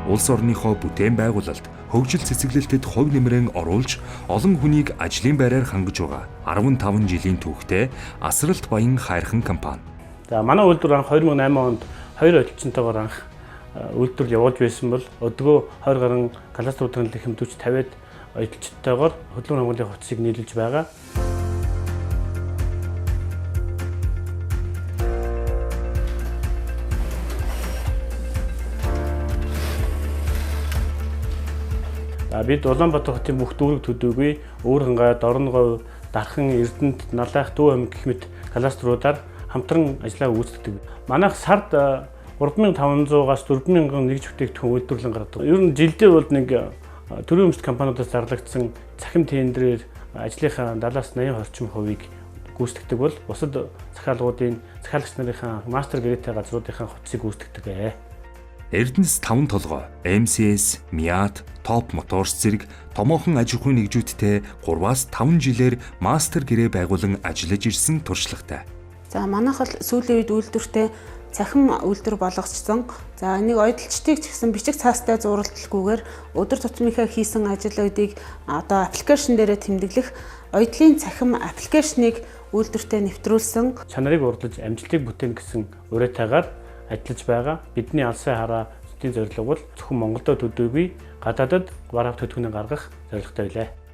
улс орныхоо бүтээн байгуулалт, хөгжил цэцэглэлтэд хувь нэмрээ оруулж, олон хүнийг ажлын байраар хангаж байгаа 15 жилийн түүхтэй Асралт Баян хайрхан компани. За манай үйлдвэр анх 2008 онд 2 ажилчнтайгаар анх үйлдвэр явуулж байсан бол өдгөө 20 гаруй кадаструудын хэмтүүч 50-д ажилчнтайгаар хөдөлгөөн хамгааллын хувцсыг нийлүүлж байгаа. Бид Улаанбаатар хотын бүх дүүрэг төдийгүй Өөрхангай, Дорногов, Дархан, Эрдэнэт, Налайх, Төв аймаг гэх мэт кадаструудаар хамтран ажиллаа үүсгэдэг. Манайх сард 3500-аас 4000 нэгж бүтээгдэхүүн үйлдвэрлэн гаргадаг. Ер нь жилдээ бол нэг төрийн өмчт компаниудаас зарлагдсан цахим тендерээр ажлынхаа 70-80% орчим хувийг гүйцэтгэдэг бол бусад захиалгуудын захиалагч нарын мастер грейдтэй газруудын хувцсыг гүйцэтгэдэг. Эрдэнэс 5 толгой, MCS, Miat, Top Motors зэрэг томоохон аж ахуйн нэгжүүдтэй 3-5 жилээр мастер гэрээ байгуулан ажиллаж ирсэн туршлагатай. За манайх л сүүлийн үед үйлдвэртэй цахим үйлдвэр болгоцсон. За энийг ойдолчдыг ч гэсэн бичиг цаастай зуралталгүйгээр өдөр тутмынхаа хийсэн ажлуудыг одоо аппликейшн дээрээ тэмдэглэх ойдлын цахим аппликейшнийг үйлдвэртээ нэвтрүүлсэн. Чанарыг урдлаж амжилтыг бүтээн гэсэн уриатайгаар ажиллаж байгаа. Бидний алсын хараа зүтийн зорилго бол зөвхөн Монголд төдийгүй гадаадад бараг төдгөнийг гаргах зорилготой байлаа.